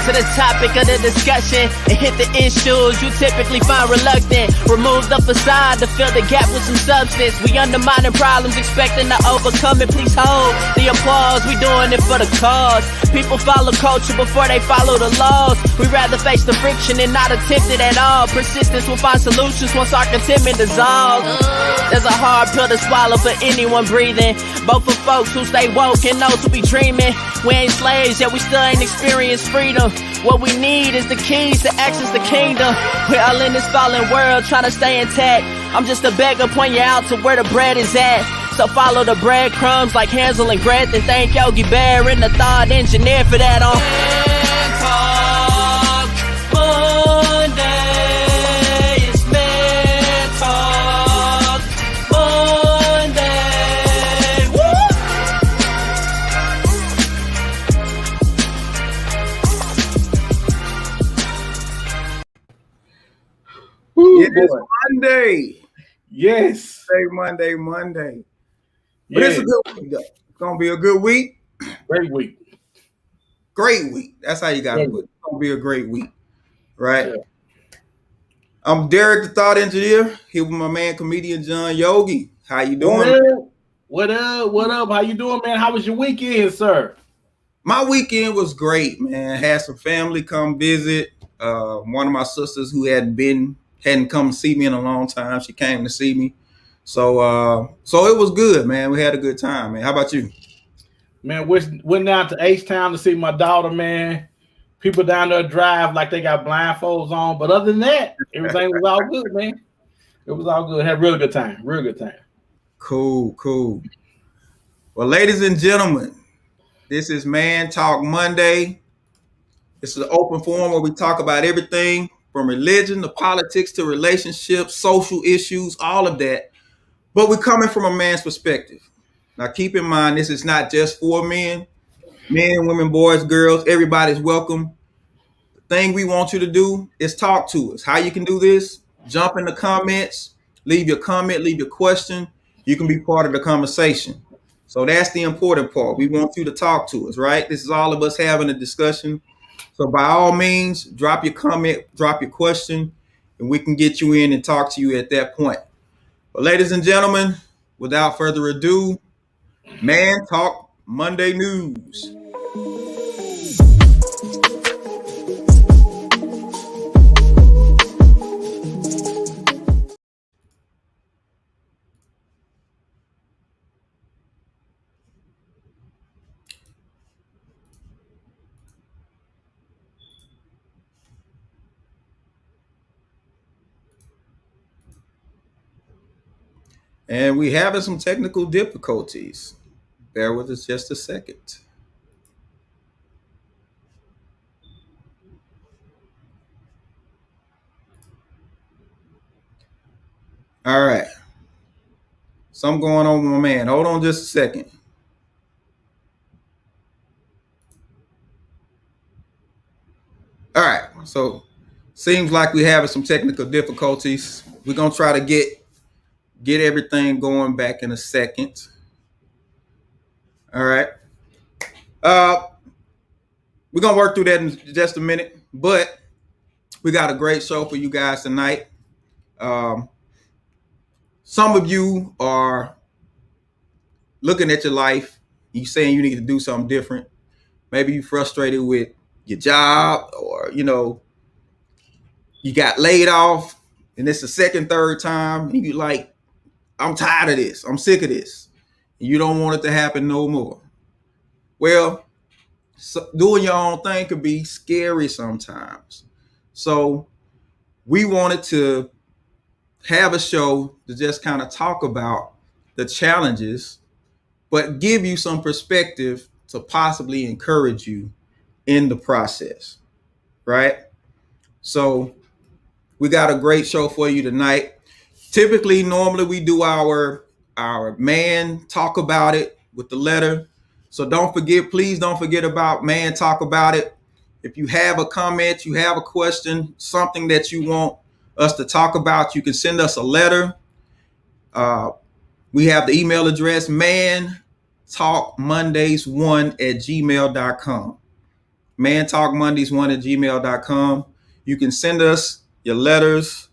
to the topic of the discussion and hit the issues you typically find reluctant. Remove the facade to fill the gap with some substance. We undermining problems, expecting to overcome it. Please hold the applause. We doing it for the cause. People follow culture before they follow the laws. We rather face the friction and not attempt it at all. Persistence will find solutions once our contentment dissolves. There's a hard pill to swallow for anyone breathing, both for folks who stay woke and those who be dreaming. We ain't slaves, yet we still ain't experienced freedom. What we need is the keys to access the kingdom. We're all in this fallen world trying to stay intact. I'm just a beggar, point you out to where the bread is at. So follow the breadcrumbs like Hansel and Gretel. Thank Yogi Bear and the thought engineer for that on Monday. It's Man Talk Monday. Woo! It's Monday. Yes. Monday. But it's a good week, though. It's going to be a good week. Great week. Great week. That's how you got to put it. It's going to be a great week, right? Yeah. I'm Derek, the Thought Engineer, here with my man, comedian John Yogi. How you doing? What up? How you doing, man? How was your weekend, sir? My weekend was great, man. Had some family come visit. One of my sisters who hadn't come to see me in a long time, she came to see me. So it was good, man. We had a good time, man. How about you? Man, went down to H-Town to see my daughter, man. People down there drive like they got blindfolds on. But other than that, everything was all good, man. It was all good. Had a real good time. Cool. Well, ladies and gentlemen, this is Man Talk Monday. It's an open forum where we talk about everything from religion to politics to relationships, social issues, all of that. But we're coming from a man's perspective. Now, keep in mind, this is not just for men. Men, women, boys, girls, everybody's welcome. The thing we want you to do is talk to us. How you can do this? Jump in the comments, leave your comment, leave your question. You can be part of the conversation. So that's the important part. We want you to talk to us, right? This is all of us having a discussion. So by all means, drop your comment, drop your question, and we can get you in and talk to you at that point. But ladies and gentlemen, without further ado, Man Talk Monday News. And we having some technical difficulties. Bear with us just a second. All right. Something going on with my man. Hold on just a second. All right. So seems like we're having some technical difficulties. We're going to try to get everything going back in a second. All right. We're going to work through that in just a minute, but we got a great show for you guys tonight. Some of you are looking at your life, you saying you need to do something different. Maybe you're frustrated with your job, or, you got laid off and it's the second, third time. And you're like, I'm tired of this. I'm sick of this. And you don't want it to happen no more. Well, doing your own thing could be scary sometimes. So we wanted to have a show to just kind of talk about the challenges, but give you some perspective to possibly encourage you in the process, right? So we got a great show for you tonight. Typically, normally we do our Man Talk About It with the letter. So please don't forget about Man Talk About It. If you have a comment, you have a question, something that you want us to talk about, you can send us a letter. We have the email address, mantalkmondays1@gmail.com. mantalkmondays1@gmail.com. You can send us your letters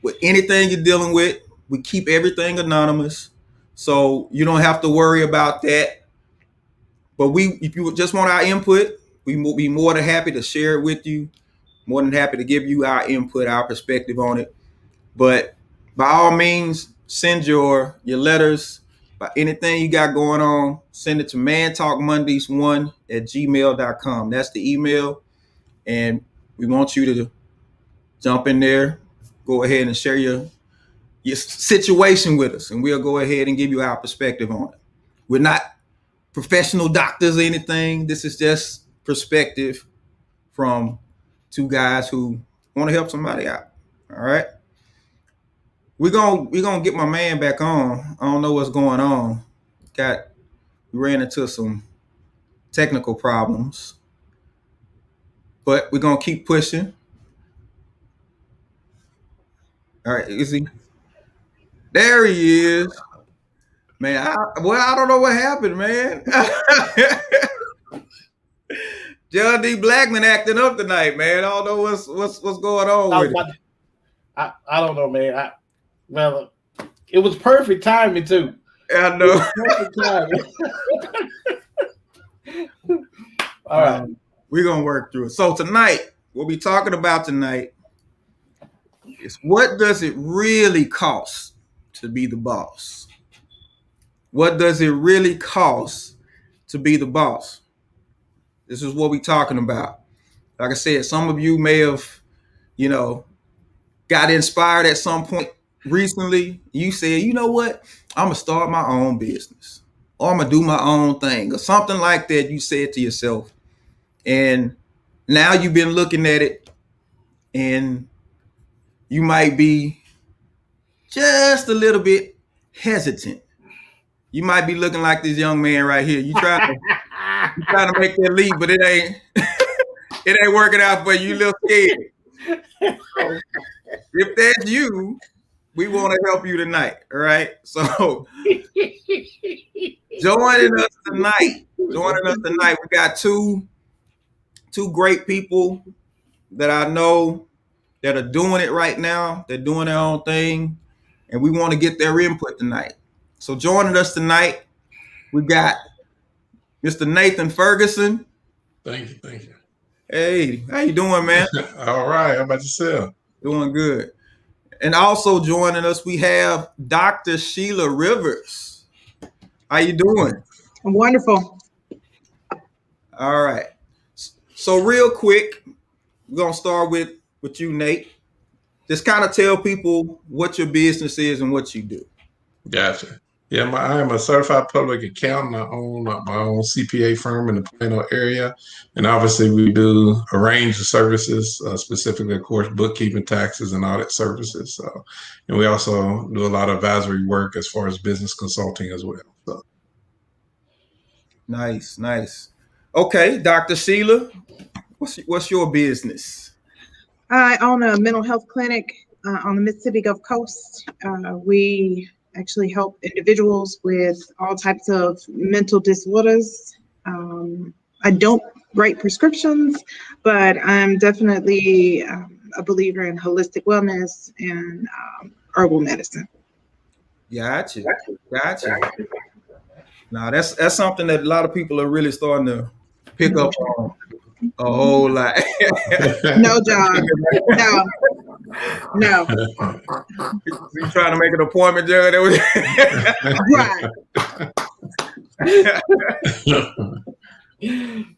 with anything you're dealing with. We keep everything anonymous, so you don't have to worry about that. But if you just want our input, we will be more than happy to share it with you. More than happy to give you our input, our perspective on it. But by all means, send your letters. By anything you got going on, send it to mantalkmondays1@gmail.com. That's the email. And we want you to jump in there, go ahead and share your situation with us, and we'll go ahead and give you our perspective on it. We're not professional doctors or anything. This is just perspective from two guys who want to help somebody out. All right. We're gonna get my man back on. I don't know what's going on. We ran into some technical problems, but we're gonna keep pushing. All right, is he? There he is. Man, I don't know what happened, man. John D. Blackman acting up tonight, man. I don't know what's going on with it. I don't know, man. Well, it was perfect timing too. I know. Perfect timing. All right. We're gonna work through it. So tonight, what we're talking about tonight is, what does it really cost to be the boss? What does it really cost to be the boss? This is what we're talking about. Like I said, some of you may have, got inspired at some point recently. You said, you know what? I'm going to start my own business, or I'm going to do my own thing, or something like that. You said to yourself. And now you've been looking at it, and you might be just a little bit hesitant. You might be looking like this young man right here. You trying to make that leap, but it ain't working out for you. You a little scared. So, if that's you, we want to help you tonight. All right. So joining us tonight, we got two great people that I know that are doing it right now. They're doing their own thing, and we want to get their input tonight. So joining us tonight, we got Mr. Nathan Ferguson. Thank you. Hey, how you doing, man? All right. How about yourself? Doing good. And also joining us, we have Dr. Sheila Rivers. How you doing? I'm wonderful. All right. So real quick, we're going to start with you, Nate. Just kind of tell people what your business is and what you do. Gotcha. Yeah, I am a certified public accountant. I own my own CPA firm in the Plano area. And obviously we do a range of services, specifically, of course, bookkeeping, taxes, and audit services. So, and we also do a lot of advisory work as far as business consulting as well. So. Nice. Okay, Dr. Sheila, what's your business? I own a mental health clinic on the Mississippi Gulf Coast. We actually help individuals with all types of mental disorders. I don't write prescriptions, but I'm definitely a believer in holistic wellness and herbal medicine. Gotcha. Now that's something that a lot of people are really starting to pick up on a whole lot. No, John. No. You trying to make an appointment, John? Right.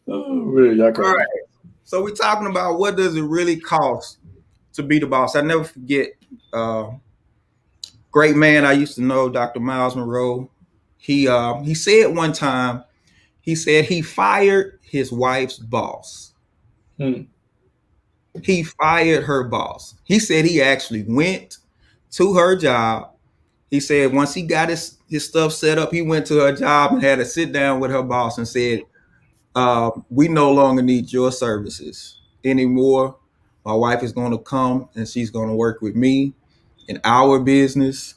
Really, all right. So we're talking about, what does it really cost to be the boss? I never forget, great man I used to know, Dr. Miles Monroe. He said one time, he said he fired his wife's boss. He fired her boss. He said he actually went to her job. He said once he got his stuff set up, he went to her job and had to sit down with her boss and said, we no longer need your services anymore. My wife is going to come and she's going to work with me in our business.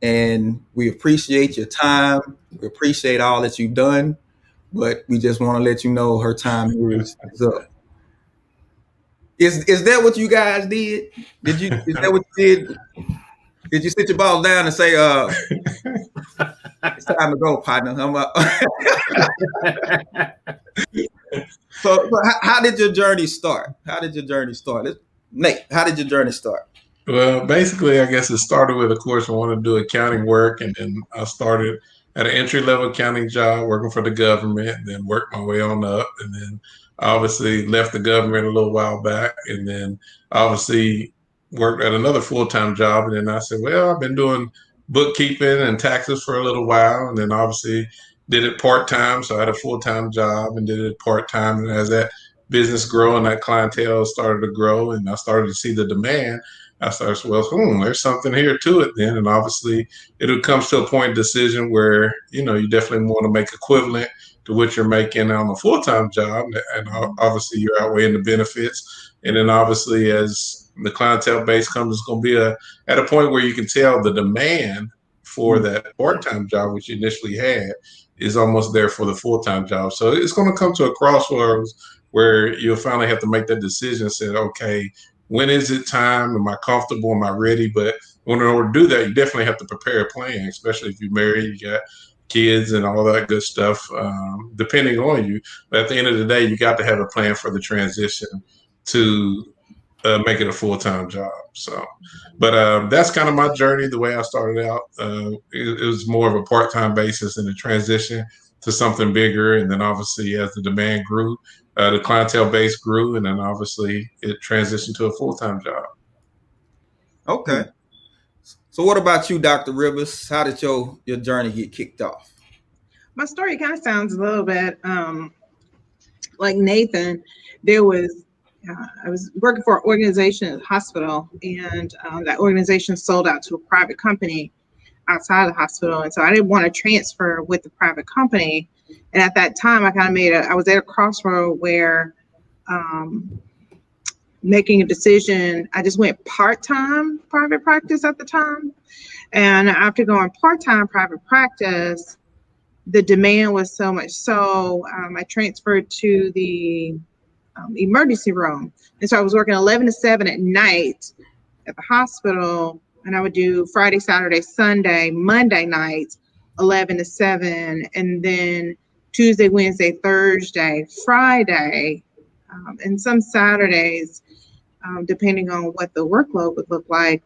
And we appreciate your time. We appreciate all that you've done. but we just want to let you know her time is up. Is that what you guys did? Is that what you did? Did you sit your balls down and say, it's time to go, partner? So how did your journey start? Nate, how did your journey start? Well, basically, I guess it started with, of course, I wanted to do accounting work, and then I started at an entry-level accounting job working for the government, and then worked my way on up, and then obviously left the government a little while back, and then obviously worked at another full-time job, and then I said, well, I've been doing bookkeeping and taxes for a little while, and then obviously did it part-time, so I had a full-time job and did it part-time, and as that business grew and that clientele started to grow, and I started to see the demand, I started to, well, there's something here to it then. And obviously it comes to a point of decision where, you definitely want to make equivalent to what you're making on a full-time job. And obviously you're outweighing the benefits. And then obviously as the clientele base comes, it's going to be at a point where you can tell the demand for that part-time job, which you initially had, is almost there for the full-time job. So it's going to come to a crossroads where you'll finally have to make that decision, say, okay, when is it time? Am I comfortable? Am I ready? But in order to do that, you definitely have to prepare a plan, especially if you're married, you got kids and all that good stuff, depending on you. But at the end of the day, you got to have a plan for the transition to make it a full-time job. So, but that's kind of my journey, the way I started out. It was more of a part-time basis in the transition to something bigger. And then obviously as the demand grew, the clientele base grew, and then obviously it transitioned to a full-time job. Okay. So what about you, Dr. Rivers? How did your journey get kicked off? My story kind of sounds a little bit like Nathan. I was working for an organization at the hospital, and that organization sold out to a private company outside of the hospital. And so I didn't want to transfer with the private company. And at that time, I was at a crossroad where making a decision, I just went part-time private practice at the time. And after going part-time private practice, the demand was so much so I transferred to the emergency room. And so I was working 11 to 7 at night at the hospital, and I would do Friday, Saturday, Sunday, Monday nights, 11 to 7, and then Tuesday, Wednesday, Thursday, Friday, and some Saturdays, depending on what the workload would look like,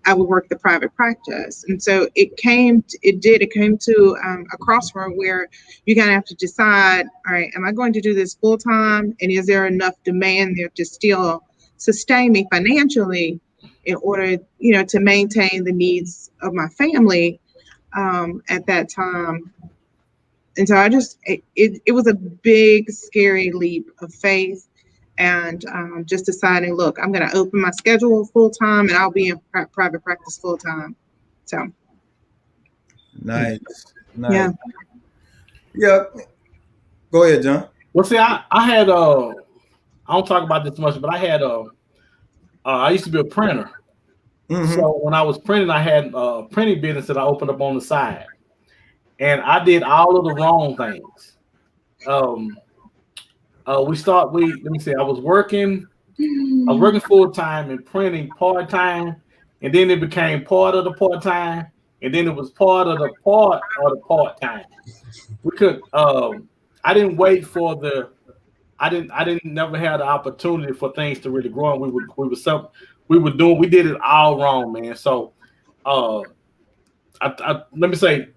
I would work the private practice. And so it came to a crossroad where you kind of have to decide, all right, am I going to do this full time? And is there enough demand there to still sustain me financially in order, to maintain the needs of my family at that time? And so it was a big, scary leap of faith. And just deciding, look, I'm going to open my schedule full time, and I'll be in private practice full time. So nice. Yeah. Go ahead, John. Well, see, I had I don't talk about this much, but I had I used to be a printer. Mm-hmm. So when I was printing, I had a printing business that I opened up on the side, and I did all of the wrong things. I was working full time and printing part time, and then it became part of the part time, and then it was part of the part time. We could. I didn't wait for I didn't never have the opportunity for things to really grow. And we did it all wrong, man. So, let me say,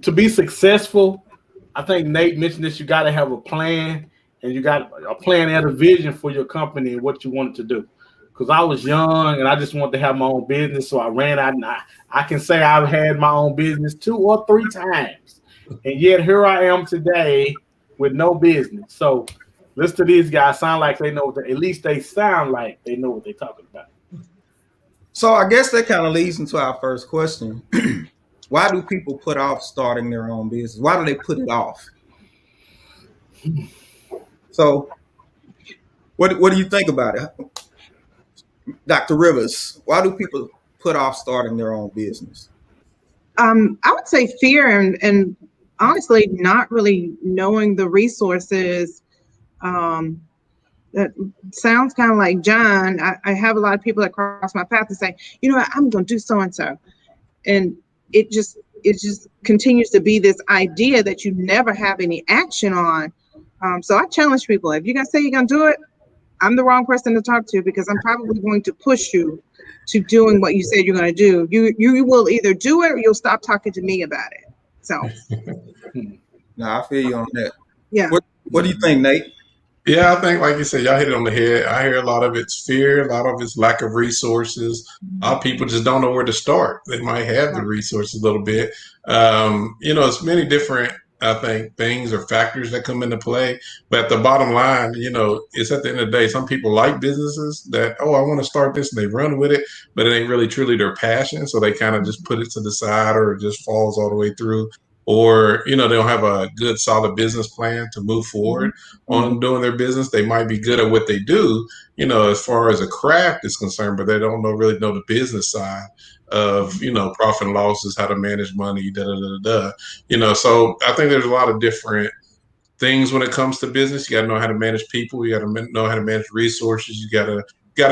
to be successful, I think Nate mentioned this. You got to have a plan. And you got a plan and a vision for your company and what you wanted to do. Because I was young and I just wanted to have my own business. So I ran out, and I can say I've had my own business 2 or 3 times. And yet here I am today with no business. So listen to these guys, sound like they know at least they sound like they know what they're talking about. So I guess that kind of leads into our first question. Why do people put off starting their own business? Why do they put it off? So what do you think about it? Dr. Rivers, why do people put off starting their own business? I would say fear and honestly not really knowing the resources. That sounds kind of like John. I have a lot of people that cross my path and say, you know what, I'm going to do so and so, and it just continues to be this idea that you never have any action on. So I challenge people: if you guys say you're going to do it, I'm the wrong person to talk to, because I'm probably going to push you to doing what you said you're going to do. You will either do it or you'll stop talking to me about it. So Nah, I feel you on that. yeah. What do you think, Nate? Yeah, I think, like you said, y'all hit it on the head. I hear a lot of it's fear, a lot of it's lack of resources. A lot of people just don't know where to start. They might have the resources a little bit. It's many different, I think, things or factors that come into play. But the bottom line, it's at the end of the day, some people like businesses that, oh, I want to start this, and they run with it, but it ain't really truly their passion. So they kind of just put it to the side, or it just falls all the way through. Or, they don't have a good, solid business plan to move forward on doing their business. They might be good at what they do, as far as a craft is concerned, but they don't really know the business side of, profit and losses, how to manage money, So I think there's a lot of different things when it comes to business. You got to know how to manage people. You got to know how to manage resources. You got to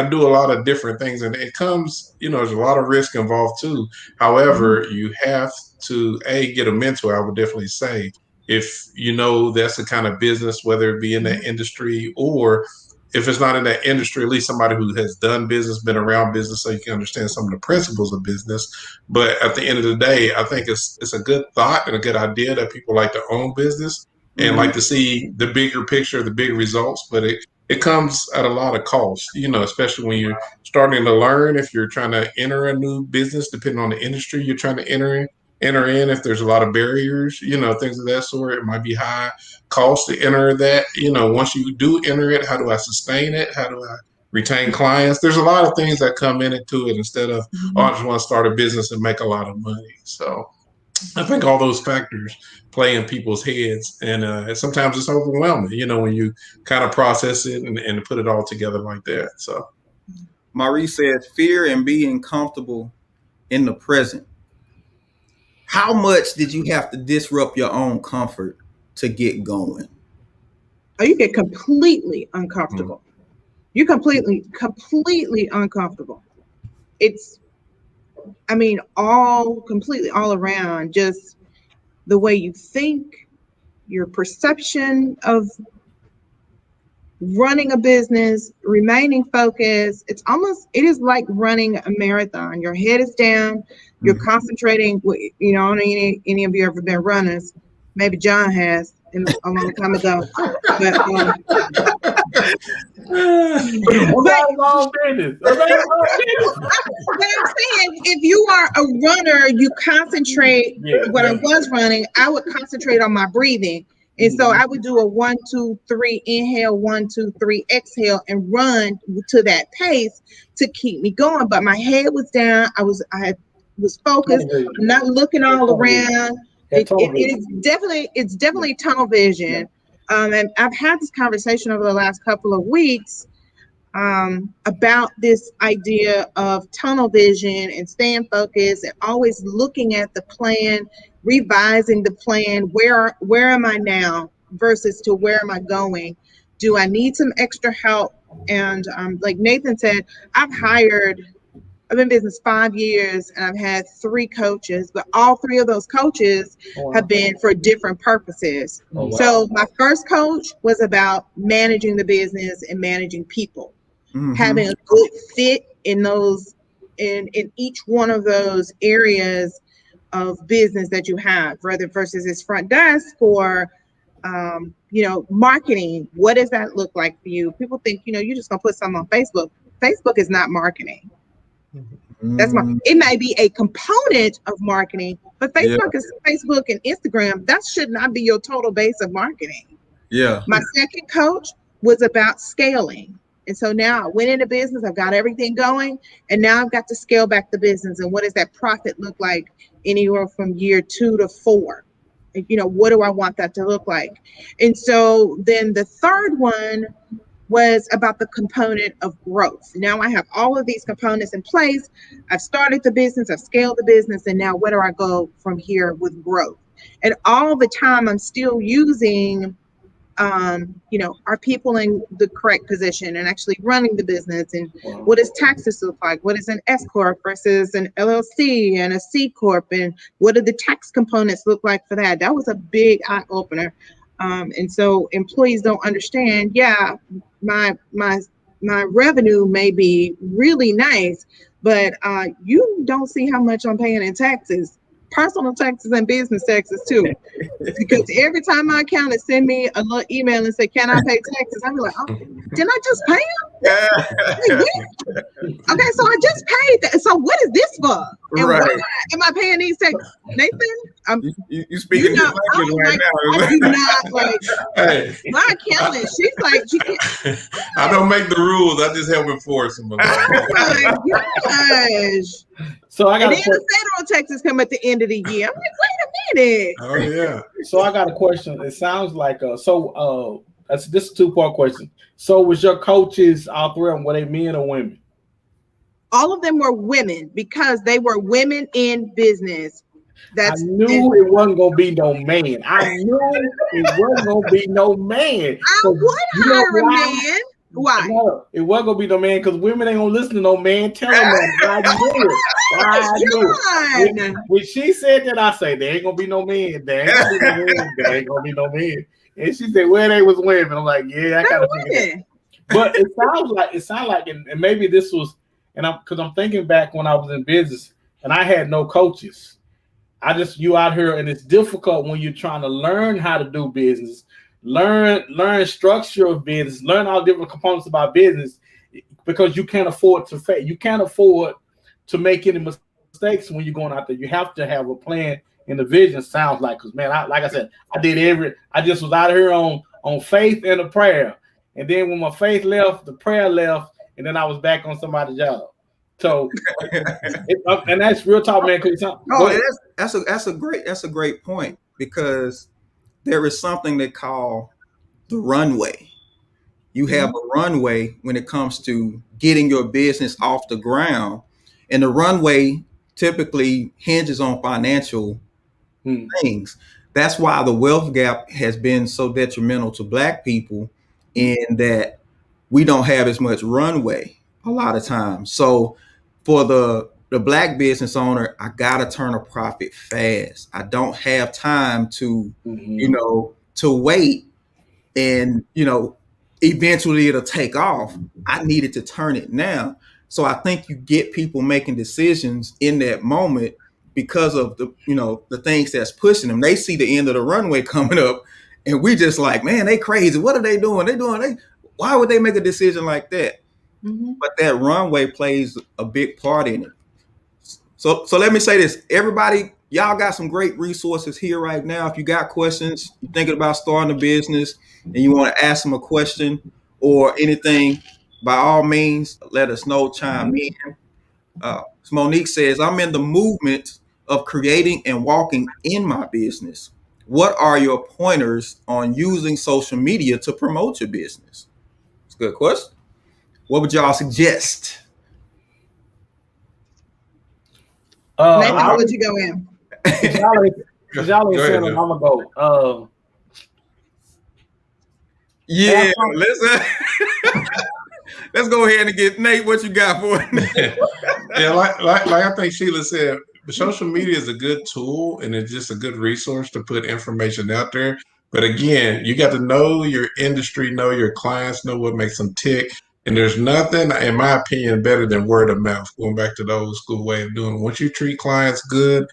do a lot of different things, and it comes, there's a lot of risk involved too. However, you have to get a mentor. I would definitely say, if that's the kind of business, whether it be in that industry, or if it's not in that industry, at least somebody who has done business, been around business, so you can understand some of the principles of business. But at the end of the day, I think it's a good thought and a good idea that people like to own business and like to see the bigger picture, the big results. But it comes at a lot of cost, especially when you're starting to learn. If you're trying to enter a new business, depending on the industry you're trying to enter in, if there's a lot of barriers, things of that sort, it might be high cost to enter that. Once you do enter it, how do I sustain it? How do I retain clients? There's a lot of things that come into it instead of, oh, I just want to start a business and make a lot of money. So I think all those factors play in people's heads, and sometimes it's overwhelming, when you kind of process it and put it all together like that. So Maurice says fear and being comfortable in the present. How much did you have to disrupt your own comfort to get going? Oh, you get completely uncomfortable. You're completely uncomfortable. It's, completely all around, just the way you think, your perception of running a business, remaining focused. It is like running a marathon. Your head is down, you're concentrating. I don't know any of you ever been runners. Maybe John has a long time ago. But I'm saying, if you are a runner, you concentrate. When I was running, I would concentrate on my breathing. And so I would do a 1, 2, 3 inhale, 1, 2, 3 exhale, and run to that pace to keep me going. But my head was down. I was focused. I'm not looking all around. It's definitely tunnel vision. And I've had this conversation over the last couple of weeks about this idea of tunnel vision and staying focused and always looking at the plan, revising the plan. Where am I now versus to where am I going? Do I need some extra help? And like Nathan said, I've been in business 5 years, and I've had 3 coaches, but all 3 of those coaches have been for different purposes. So my first coach was about managing the business and managing people, having a good fit in each one of those areas of business that you have, whether versus its front desk or marketing. What does that look like for you? People think, you're just gonna put something on Facebook. Facebook is not marketing. It may be a component of marketing, but Facebook and Instagram, that should not be your total base of marketing. Yeah. My second coach was about scaling. And so now I went into business, I've got everything going, and now I've got to scale back the business. And what does that profit look like anywhere from year 2 to 4? What do I want that to look like? And so then the third one was about the component of growth. Now I have all of these components in place. I've started the business, I've scaled the business, and now where do I go from here with growth? And all the time I'm still using, are people in the correct position and actually running the business? And what does taxes look like? What is an S corp versus an LLC and a C corp? And what do the tax components look like for that? That was a big eye opener. And so employees don't understand. Yeah, my revenue may be really nice, but you don't see how much I'm paying in taxes. Personal taxes and business taxes too, because every time my accountant send me a little email and say, "Can I pay taxes?" I'm like, "Oh, didn't I just pay them?" Okay, so I just paid that. So what is this for? And why am I paying these taxes? Nathan, you speaking this language right now. I do not like Hey, my accountant. She's like, she can't. I don't make the rules. I just help enforce them. Oh my gosh! So I got and then the federal taxes come at the end of the year. I'm like, wait a minute. Oh yeah. So I got a question. It sounds like this is a two-part question. So was your coaches all three of them, were they men or women? All of them were women because they were women in business. I knew it wasn't gonna be no man. I knew it wasn't gonna be no man. I would hire a man. Why? No, it wasn't gonna be no man because women ain't gonna listen to no man. Tell them that. I knew it. When she said that, I say there ain't gonna be no man. There ain't gonna be no man. And she said, "Well, they was women." I'm like, "Yeah, I kind of figured." But it sounds like, and maybe this was, because I'm thinking back when I was in business and I had no coaches. You out here, and it's difficult when you're trying to learn how to do business. Learn structure of business, learn all different components about business, because you can't afford to fail. You can't afford to make any mistakes when you're going out there. You have to have a plan and a vision. Sounds like, because man, like I said, I just was out here on faith and a prayer, and then when my faith left, the prayer left, and then I was back on somebody's job. So, and that's real talk, man. That's a great point, because there is something they call the runway. You have a runway when it comes to getting your business off the ground. And the runway typically hinges on financial things. That's why the wealth gap has been so detrimental to Black people, in that we don't have as much runway a lot of times. So for the Black business owner, I gotta turn a profit fast. I don't have time to, to wait, and eventually it'll take off. I needed to turn it now. So I think you get people making decisions in that moment because of the things that's pushing them. They see the end of the runway coming up, and we just like, man, they crazy. What are they doing? Why would they make a decision like that? But that runway plays a big part in it. So let me say this, everybody, y'all got some great resources here right now. If you got questions, you're thinking about starting a business and you want to ask them a question or anything, by all means, let us know, chime in. Monique says, I'm in the movement of creating and walking in my business. What are your pointers on using social media to promote your business? It's a good question. What would y'all suggest? Nathan, how would you go in? Y'all ain't saying a while ago. Yeah, let's go ahead and get Nate. What you got for it? Yeah, like I think Sheila said, social media is a good tool and it's just a good resource to put information out there. But again, you got to know your industry, know your clients, know what makes them tick. And there's nothing, in my opinion, better than word of mouth, going back to the old school way of doing it. Once you treat clients good,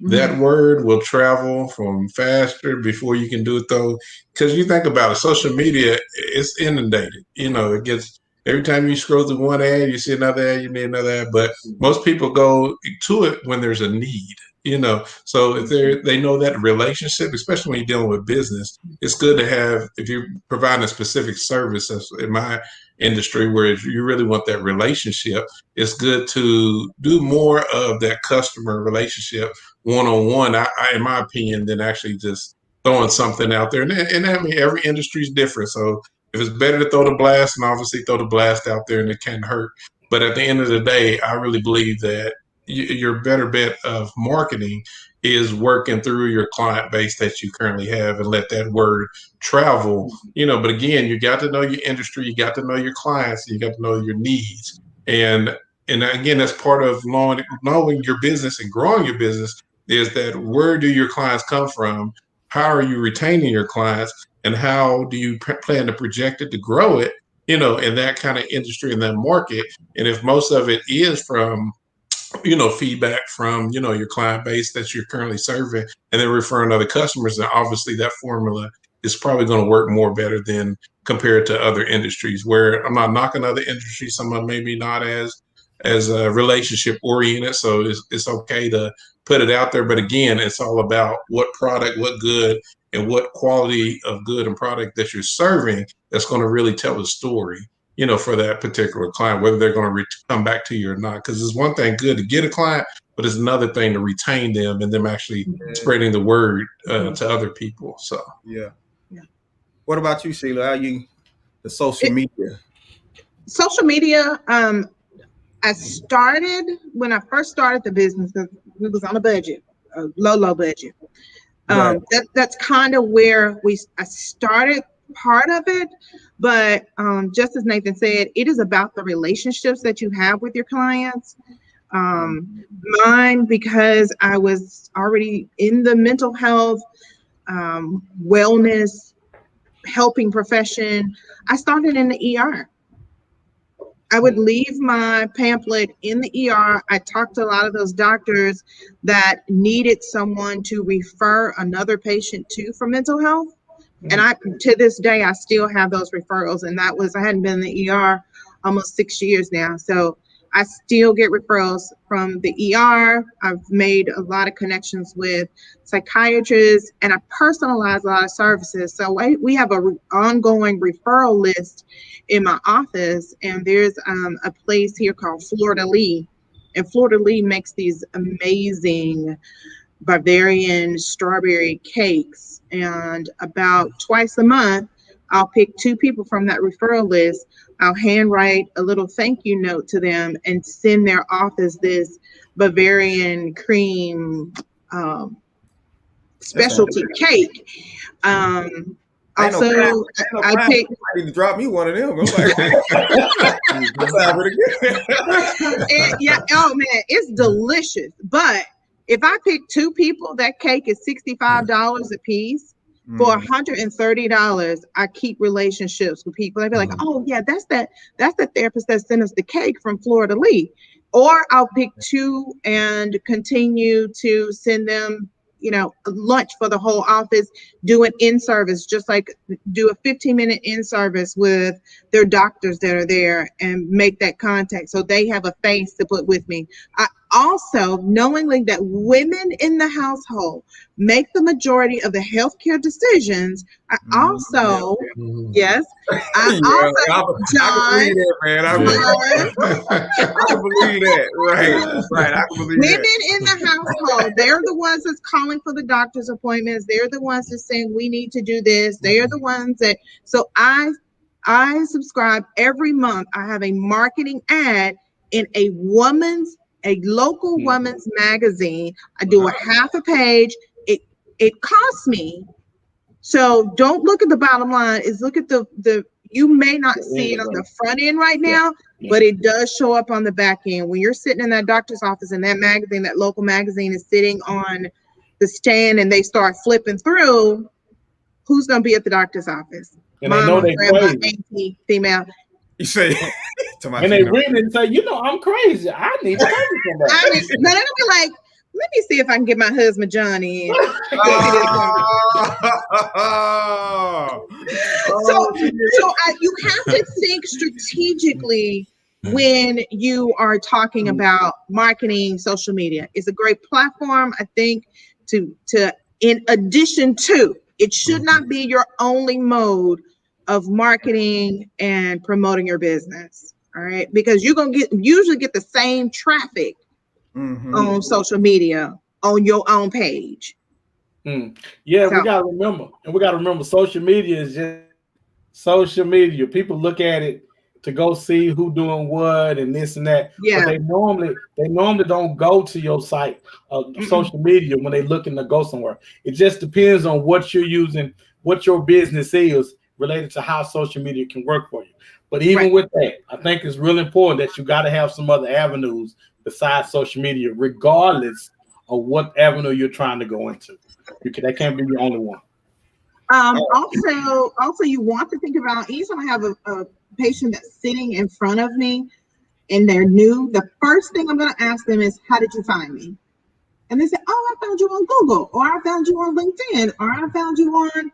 that word will travel from faster before you can do it, though. Because you think about it, social media, it's inundated. It gets, every time you scroll through one ad, you see another ad, you need another ad. But most people go to it when there's a need. So if they know that relationship, especially when you're dealing with business, it's good to have, if you're providing a specific service, as in my industry, where you really want that relationship, it's good to do more of that customer relationship one-on-one, in my opinion, than actually just throwing something out there. And I mean, every industry is different. So if it's better to throw the blast, and obviously throw the blast out there and it can't hurt. But at the end of the day, I really believe that your better bet of marketing is working through your client base that you currently have and let that word travel. But again, you got to know your industry, you got to know your clients, you got to know your needs. And again, that's part of knowing your business and growing your business, is that where do your clients come from? How are you retaining your clients? And how do you plan to project it to grow it, in that kind of industry, in that market? And if most of it is from, feedback from, your client base that you're currently serving, and then referring other customers, then obviously that formula is probably going to work more better than compared to other industries, where I'm not knocking other industries. Some of them maybe not as relationship oriented. So it's okay to put it out there. But again, it's all about what product, what good, and what quality of good and product that you're serving that's going to really tell the story, for that particular client, whether they're going to come back to you or not. Because it's one thing good to get a client, but it's another thing to retain them and them actually spreading the word to other people. So yeah. What about you, Sheila? How you the social media? Social media. I started when I first started the business. We was on a budget, a low budget. Right. That's kind of where I started part of it, but just as Nathan said, it is about the relationships that you have with your clients. Mine, because I was already in the mental health, wellness, helping profession, I started in the ER. I would leave my pamphlet in the ER. I talked to a lot of those doctors that needed someone to refer another patient to for mental health. And to this day, I still have those referrals. And I hadn't been in the ER almost 6 years now. So I still get referrals from the ER. I've made a lot of connections with psychiatrists, and I personalize a lot of services. So we have an ongoing referral list in my office, and there's a place here called Florida Lee, and Florida Lee makes these amazing Bavarian strawberry cakes, and about twice a month I'll pick 2 people from that referral list. I'll handwrite a little thank you note to them and send their office this Bavarian cream specialty cake. Also, I pick. I need to drop me one of them. I'm like, that sounds pretty good. Yeah. Oh man, it's delicious. But if I pick 2 people, that cake is $65 a piece. For $130, I keep relationships with people. They'd be like, "Oh yeah, that's the therapist that sent us the cake from Florida Lee." Or I'll pick 2 and continue to send them, lunch for the whole office, do an in-service, just like do a 15-minute in-service with their doctors that are there and make that contact so they have a face to put with me. I also, knowingly that women in the household make the majority of the healthcare decisions, I also, yes, I can believe that, man. I can believe that. Right. I can believe women that. in the household, they're the ones that's calling for the doctor's appointments. They're the ones that's saying we need to do this. They are the ones that, so I subscribe every month. I have a marketing ad in a local woman's magazine. I do a half a page. It costs me. So don't look at the bottom line. Is look at the you may not see it on the front end right now, but it does show up on the back end. When you're sitting in that doctor's office and that magazine, that local magazine is sitting on the stand and they start flipping through, who's going to be at the doctor's office? And Mom, they know grandma, they auntie, female. You say, and they read it and say, I'm crazy. I need to talk to somebody. I mean, but it'll be like, let me see if I can get my husband Johnny in. You have to think strategically when you are talking about marketing social media. It's a great platform, I think, to in addition to, it should not be your only mode of marketing and promoting your business. All right, because you're gonna usually get the same traffic on social media on your own page. Yeah, so, we gotta remember social media is just social media. People look at it to go see who doing what and this and that. Yeah. But they normally don't go to your site of social media when they looking to go somewhere. It just depends on what you're using, what your business is related to how social media can work for you. But even with that, I think it's really important that you got to have some other avenues besides social media, regardless of what avenue you're trying to go into. That can't be the only one. Also, you want to think about anytime I have a patient that's sitting in front of me and they're new, the first thing I'm going to ask them is, how did you find me? And they say, oh, I found you on Google, or I found you on LinkedIn, or I found you on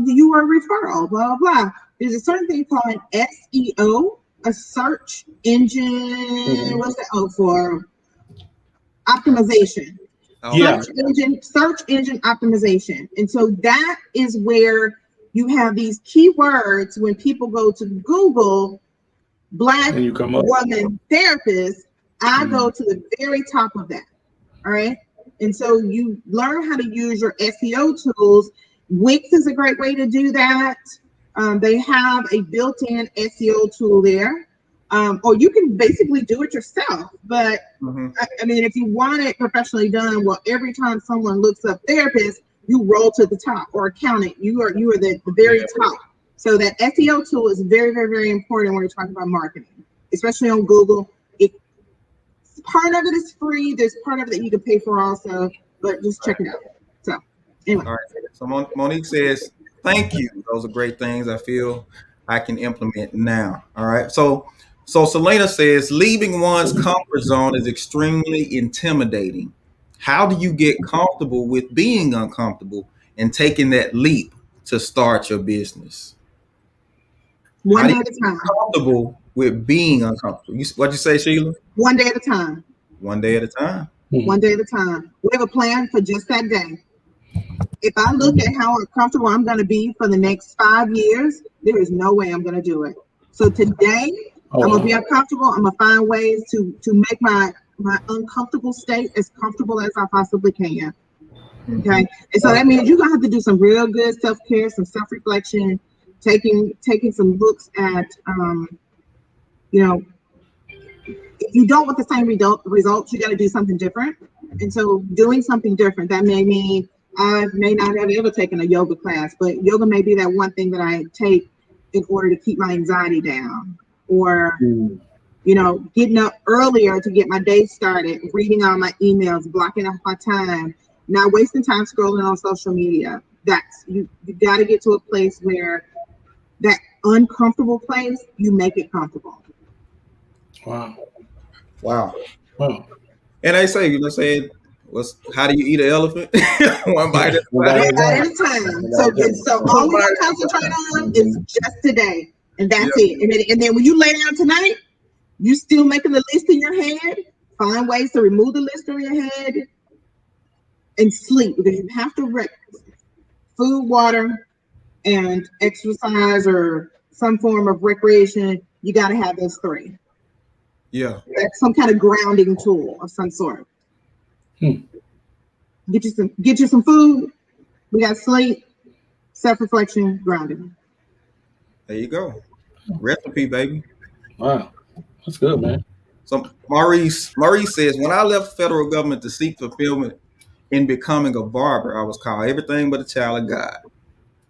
you were a referral, blah, blah, blah. There's a certain thing called an SEO, a search engine, what's that for? Optimization. Search engine optimization. And so that is where you have these keywords when people go to Google, Black woman therapist, I go to the very top of that. All right. And so you learn how to use your SEO tools. Wix is a great way to do that. They have a built-in SEO tool there. Or you can basically do it yourself. But I mean, if you want it professionally done, well, every time someone looks up therapist, you roll to the top, or accountant, you are the very top. So that SEO tool is very, very, very important when you're talking about marketing, especially on Google. Part of it is free. There's part of it that you can pay for also, but just check it out. So anyway. All right. So Monique says, thank you. Those are great things I feel I can implement now. All right. So Selena says, leaving one's comfort zone is extremely intimidating. How do you get comfortable with being uncomfortable and taking that leap to start your business? One day at a time. Comfortable with being uncomfortable. What'd you say, Sheila? One day at a time. One day at a time. One day at a time. We have a plan for just that day. If I look at how uncomfortable I'm going to be for the next 5 years, there is no way I'm going to do it. So today, I'm going to be uncomfortable. I'm going to find ways to make my uncomfortable state as comfortable as I possibly can. Okay. And so that means you're going to have to do some real good self-care, some self-reflection, taking some looks at, if you don't want the same results, you got to do something different. And so doing something different, that may mean I may not have ever taken a yoga class, but yoga may be that one thing that I take in order to keep my anxiety down, or, getting up earlier to get my day started, reading all my emails, blocking off my time, not wasting time scrolling on social media. That's, you got to get to a place where that uncomfortable place, you make it comfortable. Wow. And they say, how do you eat an elephant? One bite at a time. So all we can concentrate on is just today, and that's it. And then when you lay down tonight, you still making the list in your head. Find ways to remove the list from your head and sleep, because you have to food, water, and exercise or some form of recreation. You got to have those three. Yeah. That's some kind of grounding tool of some sort. Get you some food. We got sleep, self-reflection, grounding. There you go. Recipe, baby. Wow. That's good, man. So Maurice says, when I left the federal government to seek fulfillment in becoming a barber, I was called everything but a child of God.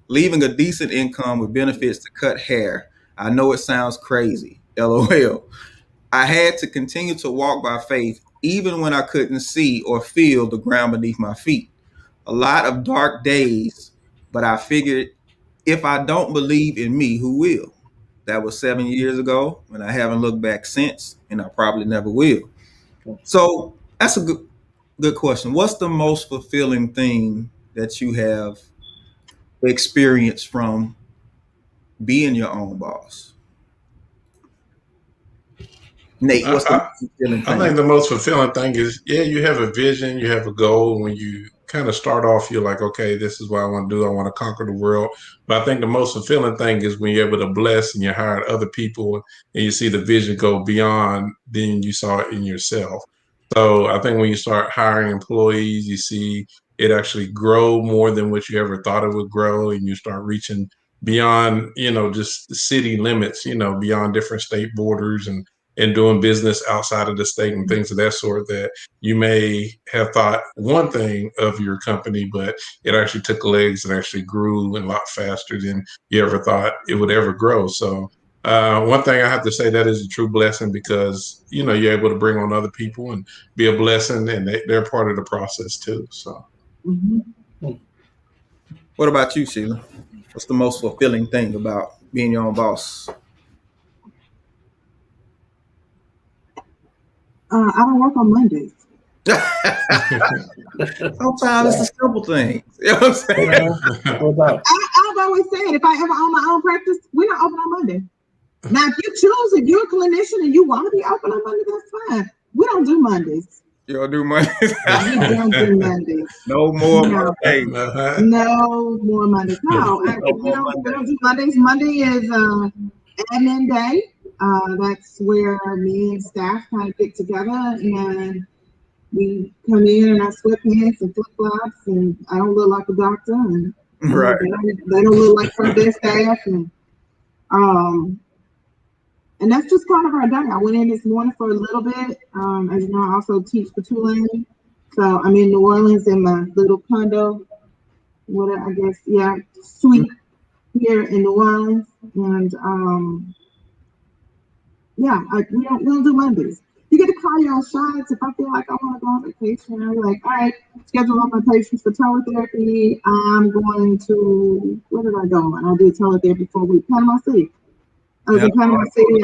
Leaving a decent income with benefits to cut hair. I know it sounds crazy. LOL. I had to continue to walk by faith even when I couldn't see or feel the ground beneath my feet. A lot of dark days, but I figured if I don't believe in me, who will? That was 7 years ago, and I haven't looked back since, and I probably never will. So that's a good question. What's the most fulfilling thing that you have experienced from being your own boss? Nate, what's the most fulfilling thing? I think the most fulfilling thing is, you have a vision, you have a goal. When you kind of start off, you're like, okay, this is what I want to do. I want to conquer the world. But I think the most fulfilling thing is when you're able to bless and you hire other people and you see the vision go beyond than you saw it in yourself. So I think when you start hiring employees, you see it actually grow more than what you ever thought it would grow, and you start reaching beyond, just the city limits, beyond different state borders and doing business outside of the state and things of that sort, that you may have thought one thing of your company, but it actually took legs and actually grew a lot faster than you ever thought it would ever grow. So one thing I have to say, that is a true blessing, because, you're able to bring on other people and be a blessing, and they're part of the process too. So. Mm-hmm. What about you, Sheila? What's the most fulfilling thing about being your own boss? I don't work on Mondays. Sometimes it's the simple things. You know what I'm saying? I've always said, if I ever own my own practice, we're not open on Monday. Now, if you choose, if you're a clinician and you want to be open on Monday, that's fine. We don't do Mondays. You don't do Mondays? We don't do Mondays. No more Mondays. No more Mondays. No, we don't do Mondays. Monday is admin day. That's where me and staff kind of get together, and we come in our sweatpants and flip-flops, and I don't look like a doctor, and right. They don't look like front desk staff, and that's just kind of our day. I went in this morning for a little bit. As you know, I also teach for Tulane, so I'm in New Orleans in my little condo, suite here in New Orleans, and we don't do Mondays. You get to call your own shots. If I feel like I want to go on vacation, I'm like, all right, schedule all my patients for teletherapy. I'm going to, where did I go? And I did teletherapy for a week, Panama City. I was in Panama City.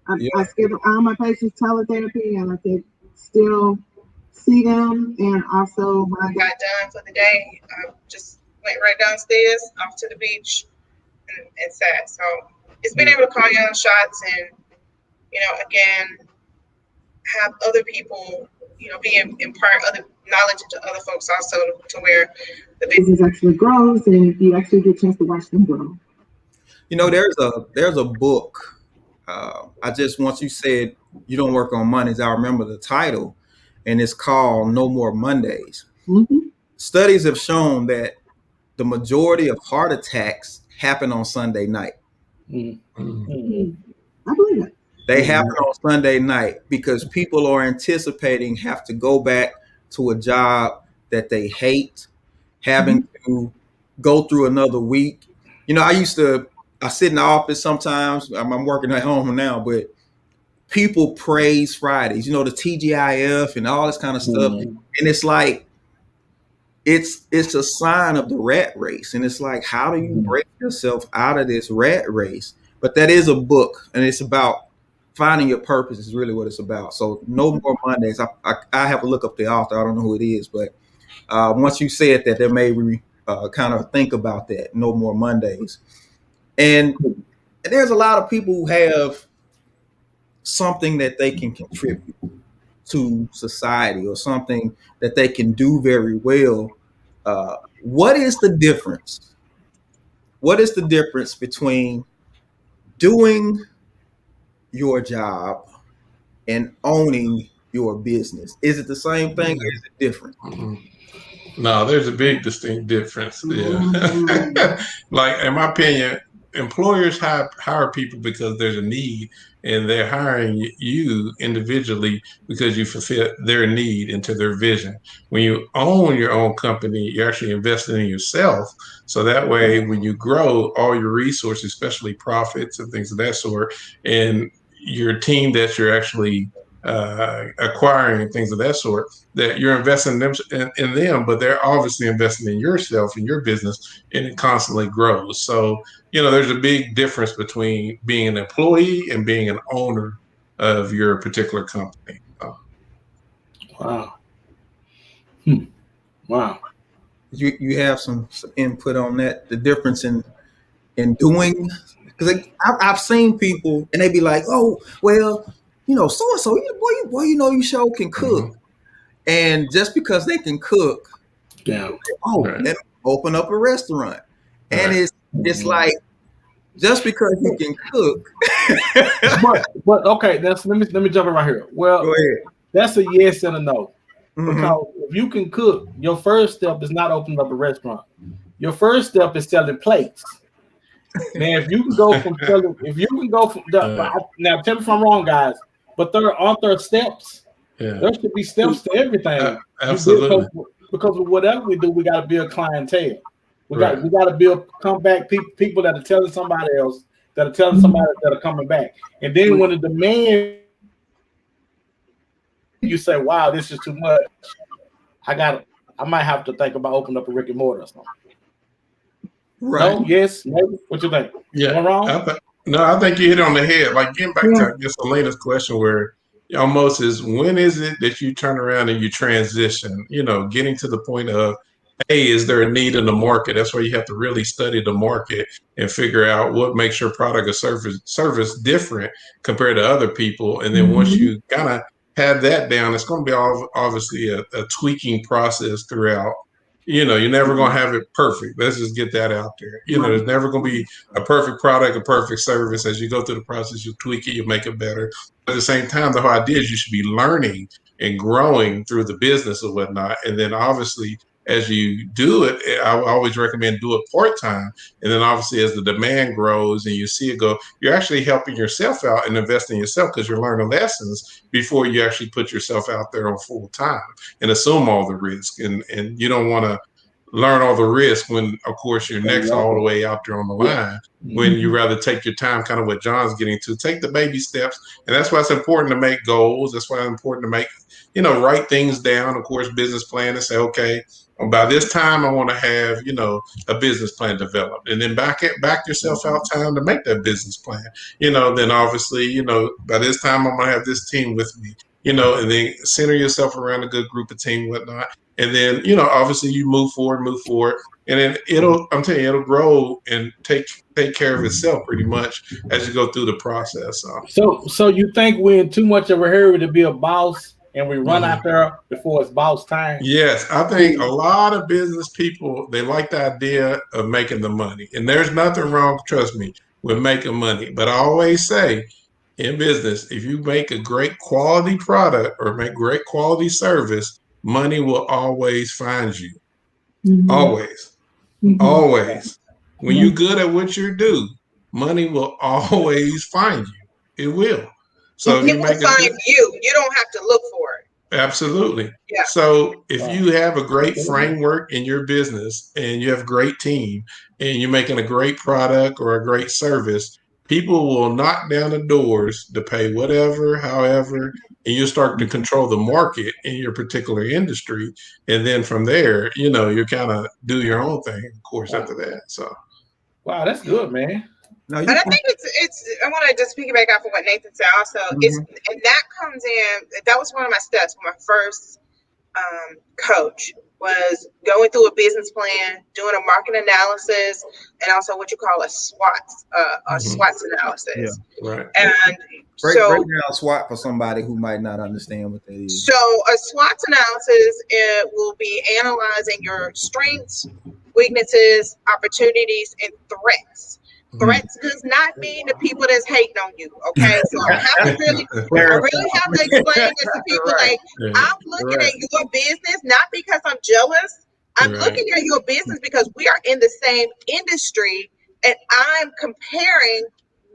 I scheduled all my patients teletherapy, and I could still see them. And also, when I got done for the day, I just went right downstairs, off to the beach, and sat. So it's been able to call your own shots and, again, have other people, impart other knowledge to other folks also, to where the business actually grows and you actually get a chance to watch them grow. There's a book. Once you said you don't work on Mondays, I remember the title, and it's called No More Mondays. Mm-hmm. Studies have shown that the majority of heart attacks happen on Sunday night. Mm-hmm. I believe it. They happen on Sunday night because people are anticipating have to go back to a job that they hate, having to go through another week. I sit in the office sometimes. I'm working at home now, but people praise Fridays, the TGIF and all this kind of stuff. And it's like, it's a sign of the rat race. And it's like, how do you break yourself out of this rat race? But that is a book, and it's about finding your purpose is really what it's about. So No More Mondays. I have to look up the author. I don't know who it is, but once you said that, there made me kind of think about that. No More Mondays. And there's a lot of people who have something that they can contribute to society or something that they can do very well. What is the difference? What is the difference between doing your job and owning your business? Is it the same thing or is it different? No, there's a big distinct difference. Yeah. Like, in my opinion, employers hire people because there's a need, and they're hiring you individually because you fulfill their need into their vision. When you own your own company, you're actually investing in yourself. So that way, when you grow, all your resources, especially profits and things of that sort, and your team that you're actually acquiring and things of that sort, that you're investing in them, but they're obviously investing in yourself and your business, and it constantly grows. So, there's a big difference between being an employee and being an owner of your particular company. Wow. Wow. You have some input on that, the difference in doing, because I've seen people and they be like, oh, well, so-and-so, boy, you sure can cook. And just because they can cook, let me open up a restaurant. And it's like, just because you can cook. but okay, let me jump in right here. Well, go ahead. That's a yes and a no. Because if you can cook, your first step is not opening up a restaurant. your first step is selling plates. Now, if you can go from selling, now tell me if I'm wrong, guys, but aren't there steps? Yeah. There should be steps to everything. Absolutely. Because whatever we do, we got to build clientele. We got to build comeback people that are telling somebody else, that are telling somebody that are coming back. And then when the demand, you say, "Wow, this is too much. I might have to think about opening up a Rick and Mortar or something." Right. No, yes, maybe. What you think? Yeah. Am I wrong? I think you hit it on the head. Like getting back to, I guess, Elena's question, where almost is, when is it that you turn around and you transition? Getting to the point of, hey, is there a need in the market? That's why you have to really study the market and figure out what makes your product or service different compared to other people. And then once you kind of have that down, it's going to be obviously a tweaking process throughout. You're never going to have it perfect. Let's just get that out there. There's never going to be a perfect product, a perfect service. As you go through the process, you tweak it, you make it better. At the same time, the whole idea is you should be learning and growing through the business or whatnot. And then obviously, as you do it, I always recommend do it part-time. And then obviously as the demand grows and you see it go, you're actually helping yourself out and investing in yourself, because you're learning lessons before you actually put yourself out there on full time and assume all the risk. And you don't want to learn all the risk when, of course, your neck's all the way out there on the line, when you rather take your time, kind of what John's getting to, take the baby steps. And that's why it's important to make goals. That's why it's important to make, write things down, of course, business plan, and say, okay, by this time, I want to have, a business plan developed, and then back yourself out time to make that business plan. Then obviously, by this time, I'm going to have this team with me, and then center yourself around a good group of team, whatnot. And then, obviously you move forward, and then I'm telling you, it'll grow and take care of itself pretty much as you go through the process. So you think we're in too much of a hurry to be a boss, and we run out there before it's boss time? Yes, I think a lot of business people, they like the idea of making the money. And there's nothing wrong, trust me, with making money. But I always say in business, if you make a great quality product or make great quality service, money will always find you. Always. Always. When you're good at what you do, money will always find you. It will. So if it will find you. You don't have to look for it. Absolutely. Yeah. So if you have a great framework in your business and you have a great team and you're making a great product or a great service, people will knock down the doors to pay whatever, however, and you start to control the market in your particular industry. And then from there, you kind of do your own thing, of course, after that. So. Wow, that's good, man. And I think it's. I want to just piggyback off of what Nathan said. Also, and that comes in. That was one of my steps for my first coach, was going through a business plan, doing a market analysis, and also what you call a SWOT analysis. Yeah, right. And break down SWOT for somebody who might not understand what that is. So a SWOT analysis, it will be analyzing your strengths, weaknesses, opportunities, and threats. Threats does not mean the people that's hating on you. Okay, so I have to really have to explain this to people. Like, I'm looking at your business not because I'm jealous. I'm looking at your business because we are in the same industry, and I'm comparing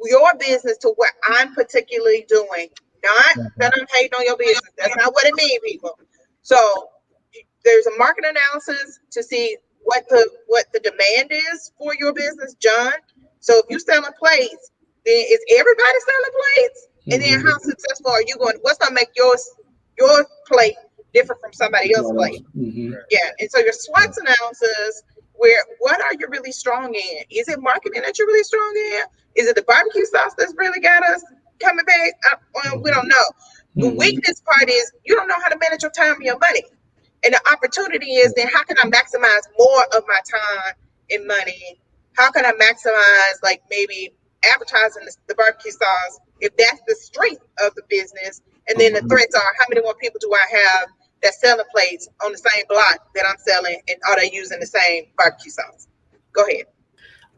your business to what I'm particularly doing. Not that I'm hating on your business. That's not what it means, people. So there's a market analysis to see what the demand is for your business, John. So if you're selling plates, then is everybody selling plates? And then how successful are you going? What's gonna make your plate different from somebody else's plate? Yeah. And so your SWOT analysis, what are you really strong in? Is it marketing that you're really strong in? Is it the barbecue sauce that's really got us coming back? We don't know. The weakness part is you don't know how to manage your time and your money. And the opportunity is then how can I maximize more of my time and money? How can I maximize, like, maybe advertising the barbecue sauce if that's the strength of the business? And then the threats are, how many more people do I have that selling plates on the same block that I'm selling, and are they using the same barbecue sauce? Go ahead.